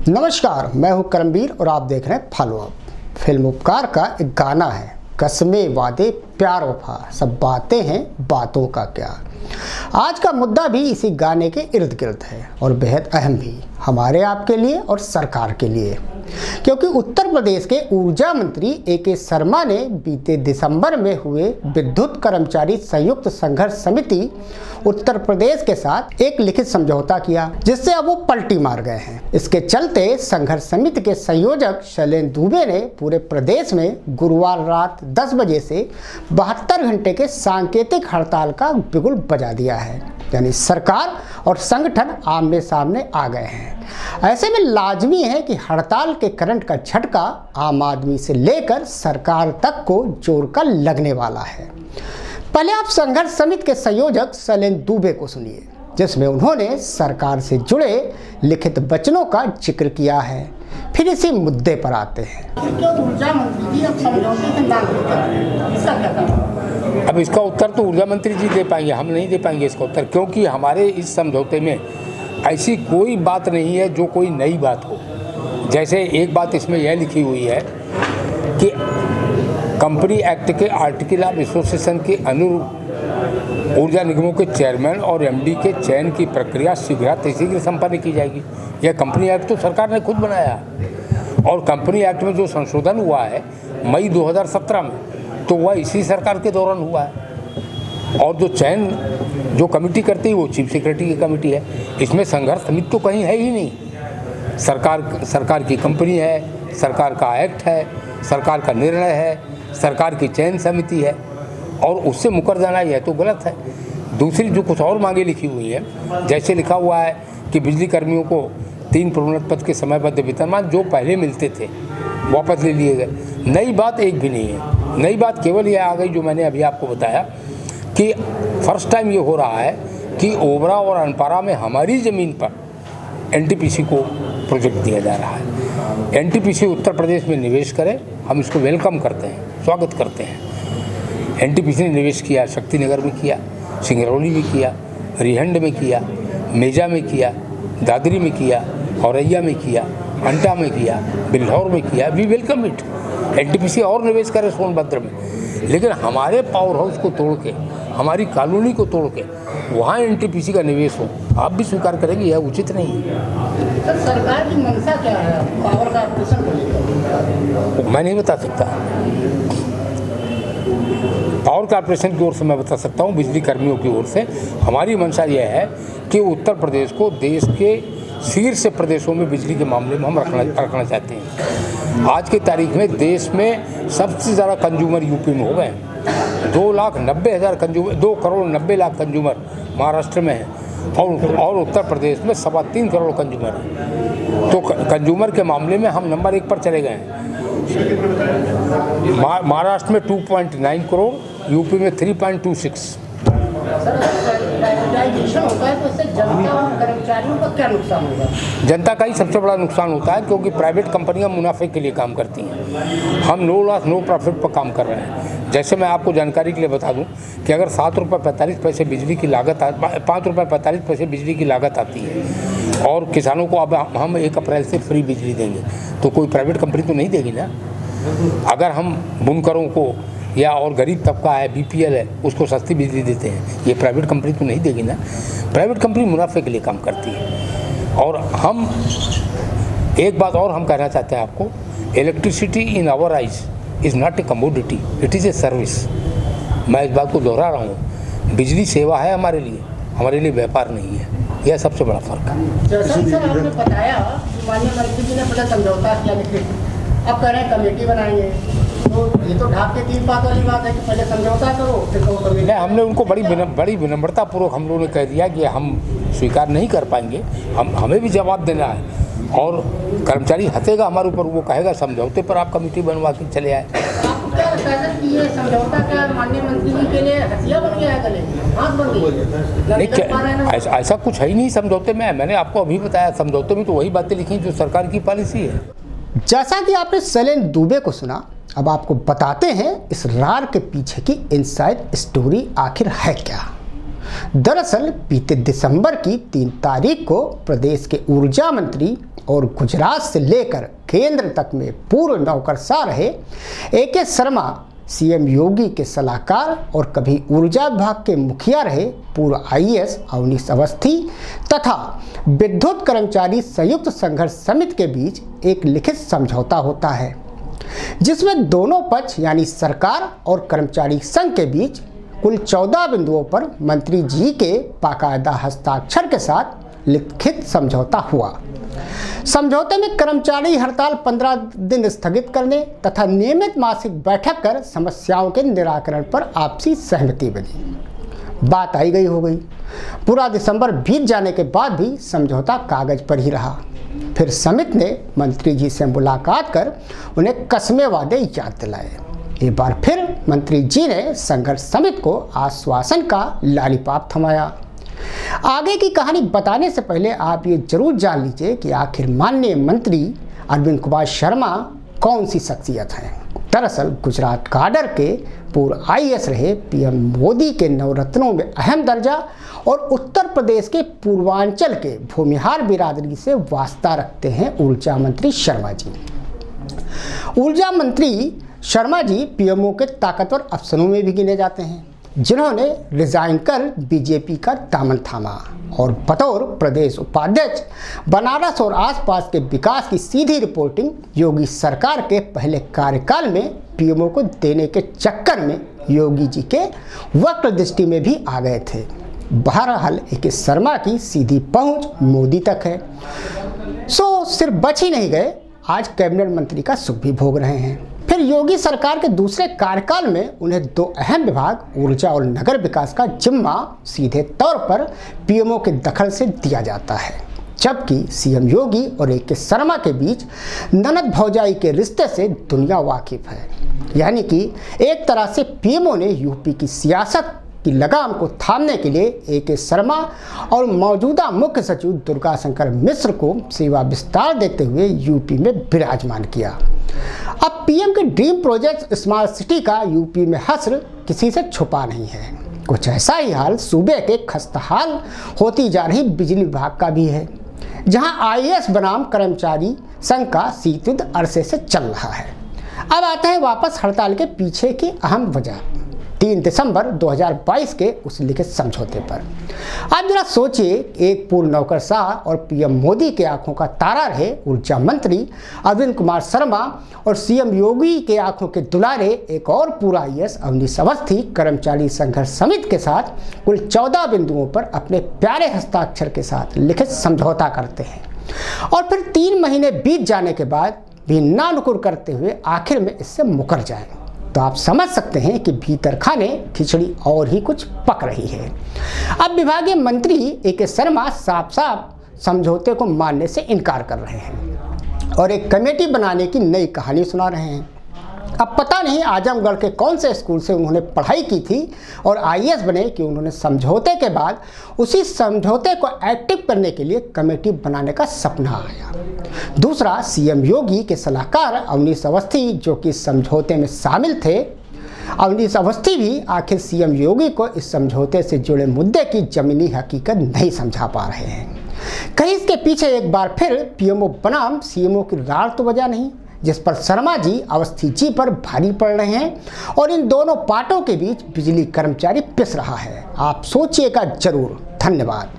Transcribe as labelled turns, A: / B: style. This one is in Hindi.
A: नमस्कार, मैं हूं करमवीर और आप देख रहे हैं फॉलो अप। फिल्म उपकार का एक गाना है, कसमें वादे प्यार वफा सब बातें हैं बातों का क्या। आज का मुद्दा भी इसी गाने के इर्द गिर्द है और बेहद अहम भी हमारे आपके लिए और सरकार के लिए, क्योंकि उत्तर प्रदेश के ऊर्जा मंत्री ए.के. शर्मा ने बीते दिसंबर में हुए विद्युत कर्मचारी संयुक्त संघर्ष समिति उत्तर प्रदेश के साथ एक लिखित समझौता किया, जिससे अब वो पलटी मार गए हैं। इसके चलते संघर्ष समिति के संयोजक शैलेंद्र दुबे ने पूरे प्रदेश में गुरुवार रात 10 बजे से 72 घंटे के सांकेतिक हड़ताल का बिगुल बजा दिया है। यानी सरकार और संगठन आमने सामने आ गए हैं। ऐसे में लाजमी है कि हड़ताल के करंट का झटका आम आदमी से लेकर सरकार तक को जोर का लगने वाला है। पहले आप संघर्ष समिति के संयोजक शैलेंद्र दुबे को सुनिए, जिसमें उन्होंने सरकार से जुड़े लिखित वचनों का जिक्र किया है। फिर इसी मुद्दे पर आते हैं।
B: अब इसका उत्तर तो ऊर्जा मंत्री जी दे पाएंगे, हम नहीं दे पाएंगे इसका उत्तर, क्योंकि हमारे इस समझौते में ऐसी कोई बात नहीं है जो कोई नई बात हो। जैसे एक बात इसमें यह लिखी हुई है कि कंपनी एक्ट के आर्टिकल ऑफ एसोसिएशन के अनुरूप ऊर्जा निगमों के चेयरमैन और एमडी के चयन की प्रक्रिया शीघ्र संपन्न की जाएगी। यह कंपनी एक्ट तो सरकार ने खुद बनाया और कंपनी एक्ट में जो संशोधन हुआ है मई 2017 में, तो वह इसी सरकार के दौरान हुआ है। और जो चयन जो कमेटी करती है वो चीफ सेक्रेटरी की कमेटी है। इसमें संघर्ष समिति तो कहीं है ही नहीं। सरकार की कंपनी है, सरकार का एक्ट है, सरकार का निर्णय है, सरकार की चयन समिति है और उससे मुकर जाना यह तो गलत है। दूसरी जो कुछ और मांगे लिखी हुई है, जैसे लिखा हुआ है कि बिजली कर्मियों को 3 प्रोन्नत पद के समयबद्ध वेतनमान जो पहले मिलते थे वापस ले लिए गए। नई बात एक भी नहीं है। नई बात केवल यह आ गई जो मैंने अभी आपको बताया कि फर्स्ट टाइम ये हो रहा है कि ओबरा और अनपारा में हमारी ज़मीन पर एनटीपीसी को प्रोजेक्ट दिया जा रहा है। एनटीपीसी उत्तर प्रदेश में निवेश करे, हम इसको वेलकम करते हैं, स्वागत करते हैं। एनटीपीसी ने निवेश किया, शक्तिनगर में किया, सिंगरौली में किया, रिहंड में किया, मेजा में किया, दादरी में किया, औरैया में किया, अंटा में किया, बिल्हौर में किया। We welcome it. एनटीपीसी और निवेश करे सोनभद्र में, लेकिन हमारे पावर हाउस को तोड़ के, हमारी कॉलोनी को तोड़ के वहाँ एनटीपीसी का निवेश हो, आप भी स्वीकार करेंगे यह उचित नहीं है।
A: तो सरकार की मंशा क्या है पावर कॉर्पोरेशन को लेकर?
B: मैं नहीं बता सकता। पावर कॉर्पोरेशन की ओर से मैं बता सकता हूँ, बिजली कर्मियों की ओर से हमारी मंशा यह है कि उत्तर प्रदेश को देश के शीर्ष प्रदेशों में बिजली के मामले में हम रखना चाहते हैं। आज की तारीख में देश में सबसे ज़्यादा कंज्यूमर यूपी में हो गए हैं। 2,90,000 कंज्यूमर, 2,90,00,000 कंज्यूमर महाराष्ट्र में है और उत्तर प्रदेश में 3.25 करोड़ कंज्यूमर हैं। तो कंज्यूमर के मामले में हम नंबर 1 पर चले गए हैं। महाराष्ट्र में 2.9 करोड़, यूपी में 3.26। जनता का ही सबसे बड़ा नुकसान होता है, क्योंकि प्राइवेट कंपनियां मुनाफे के लिए काम करती हैं। हम नो लॉस नो प्रॉफिट पर काम कर रहे हैं। जैसे मैं आपको जानकारी के लिए बता दूं कि अगर 7 रुपये 45 पैसे बिजली की लागत 5 रुपये 45 पैसे बिजली की लागत आती है और किसानों को अब हम 1 अप्रैल से फ्री बिजली देंगे, तो कोई प्राइवेट कंपनी तो नहीं देगी ना। अगर हम बुनकरों को या और गरीब तबका है, बीपीएल है, उसको सस्ती बिजली देते हैं, ये प्राइवेट कंपनी तो नहीं देगी ना। प्राइवेट कंपनी मुनाफे के लिए काम करती है। और हम एक बात और हम कहना चाहते हैं आपको, electricity in our eyes is not a commodity, it is a service. मैं इस बात को दोहरा रहा हूँ, बिजली सेवा है हमारे लिए व्यापार नहीं है। यह सबसे बड़ा फर्क है।
A: जैसा कि सर आपने बताया, माननीय मंत्री जी ने पहले समझौता किया, अब कह रहे हैं कमेटी बनाएंगे, तो ये तो ढाक के 3 बात वाली बात है कि पहले समझौता करो फिर तो कमेटी।
B: नहीं, हमने उनको बड़ी विनम्रता पूर्वक हम लोगों ने कह दिया कि हम स्वीकार नहीं कर पाएंगे, हमें भी जवाब देना है और कर्मचारी हंसेगा हमारे ऊपर, वो कहेगा समझौते पर आप कमेटी बनवा के चले आए।
A: आपको क्या लगता है कि ये समझौता क्या माननीय मंत्री जी के लिए हथियार बन गया है, गले हाथ बन गई?
B: नहीं, ऐसा कुछ है ही नहीं समझौते में। मैंने आपको अभी बताया, समझौते में तो वही बातें लिखी जो सरकार की पॉलिसी है।
A: जैसा कि आपने शैलेंद्र दुबे को सुना, अब आपको बताते हैं इस रार के पीछे की इनसाइड स्टोरी आखिर है क्या। दरअसल बीते दिसंबर की 3 तारीख को प्रदेश के ऊर्जा मंत्री और गुजरात से लेकर केंद्र तक में पूर्व नौकरशाह रहे AK शर्मा, CM योगी के सलाहकार और कभी ऊर्जा विभाग के मुखिया रहे पूर्व IAS अवनीश अवस्थी तथा विद्युत कर्मचारी संयुक्त संघर्ष समिति के बीच एक लिखित समझौता होता है, जिसमें दोनों पक्ष यानी सरकार और कर्मचारी संघ के बीच कुल 14 बिंदुओं पर मंत्री जी के बाकायदा हस्ताक्षर के साथ लिखित समझौता हुआ। समझौते में कर्मचारी हड़ताल 15 दिन स्थगित करने तथा नियमित मासिक बैठक कर समस्याओं के निराकरण पर आपसी सहमति बनी। बात आई गई हो गई। पूरा दिसंबर बीत जाने के बाद भी समझौता कागज पर ही रहा। फिर समिति ने मंत्री जी से मुलाकात कर उन्हें कस्मे वादे याद दिलाए। एक बार फिर मंत्री जी ने संघर्ष समिति को आश्वासन का लालीपाप थमाया। आगे की कहानी बताने से पहले आप ये जरूर जान लीजिए कि आखिर माननीय मंत्री अरविंद कुमार शर्मा कौन सी शख्सियत हैं। दरअसल गुजरात काडर के पूर्व IAS रहे PM मोदी के नवरत्नों में अहम दर्जा और उत्तर प्रदेश के पूर्वांचल के भूमिहार बिरादरी से वास्ता रखते हैं ऊर्जा मंत्री शर्मा जी। ऊर्जा मंत्री शर्मा जी PMO के ताकतवर अफसरों में भी गिने जाते हैं, जिन्होंने रिजाइन कर बीजेपी का दामन थामा और बतौर प्रदेश उपाध्यक्ष बनारस और आसपास के विकास की सीधी रिपोर्टिंग योगी सरकार के पहले कार्यकाल में PMO को देने के चक्कर में योगी जी के वक्र दृष्टि में भी आ गए थे। बहरहाल AK शर्मा की सीधी पहुंच मोदी तक है। सिर्फ बच ही नहीं गए, आज कैबिनेट मंत्री का सुख भी भोग रहे हैं। फिर योगी सरकार के दूसरे कार्यकाल में उन्हें 2 अहम विभाग ऊर्जा और नगर विकास का जिम्मा सीधे तौर पर PMO के दखल से दिया जाता है, जबकि CM योगी और AK शर्मा के बीच ननद भौजाई के रिश्ते से दुनिया वाकिफ है। यानी कि एक तरह से PMO ने यूपी की सियासत की लगाम को थामने के लिए AK शर्मा और मौजूदा मुख्य सचिव दुर्गा शंकर मिश्र को सेवा विस्तार देते हुए यूपी में विराजमान किया। अब PM के ड्रीम प्रोजेक्ट स्मार्ट सिटी का यूपी में हस्र किसी से छुपा नहीं है। कुछ ऐसा ही हाल सूबे के खस्ताहाल होती जा रही बिजली विभाग का भी है, जहां IAS बनाम कर्मचारी संघ का शीतयुद्ध अरसे से चल रहा है। अब आते हैं वापस हड़ताल के पीछे की अहम वजह 3 दिसंबर 2022 के उस लिखित समझौते पर। आप जरा सोचिए, एक पूर्व नौकरशाह और PM मोदी के आंखों का तारा रहे ऊर्जा मंत्री अरविंद कुमार शर्मा और CM योगी के आंखों के दुलारे एक और पूरा IAS अवनीश अवस्थी कर्मचारी संघर्ष समिति के साथ कुल 14 बिंदुओं पर अपने प्यारे हस्ताक्षर के साथ लिखित समझौता करते हैं और फिर 3 महीने बीत जाने के बाद भी ना नुकुर करते हुए आखिर में इससे मुकर जाए, तो आप समझ सकते हैं कि भीतर खाने खिचड़ी और ही कुछ पक रही है। अब विभागीय मंत्री AK शर्मा साफ साफ समझौते को मानने से इनकार कर रहे हैं और एक कमेटी बनाने की नई कहानी सुना रहे हैं। अब पता नहीं आजमगढ़ के कौन से स्कूल से उन्होंने पढ़ाई की थी और IAS बने कि उन्होंने समझौते के बाद उसी समझौते को एक्टिव करने के लिए कमेटी बनाने का सपना आया। दूसरा, CM योगी के सलाहकार अवनीश अवस्थी, जो कि समझौते में शामिल थे। अवनीश अवस्थी भी आखिर CM योगी को इस समझौते से जुड़े मुद्दे की जमीनी हकीकत नहीं समझा पा रहे हैं। कहीं इसके पीछे एक बार फिर PMO बनाम CMO की रार तो वजह नहीं, जिस पर शर्मा जी अवस्थी जी पर भारी पड़ रहे हैं और इन दोनों पार्टों के बीच बिजली कर्मचारी पिस रहा है। आप सोचिएगा जरूर। धन्यवाद।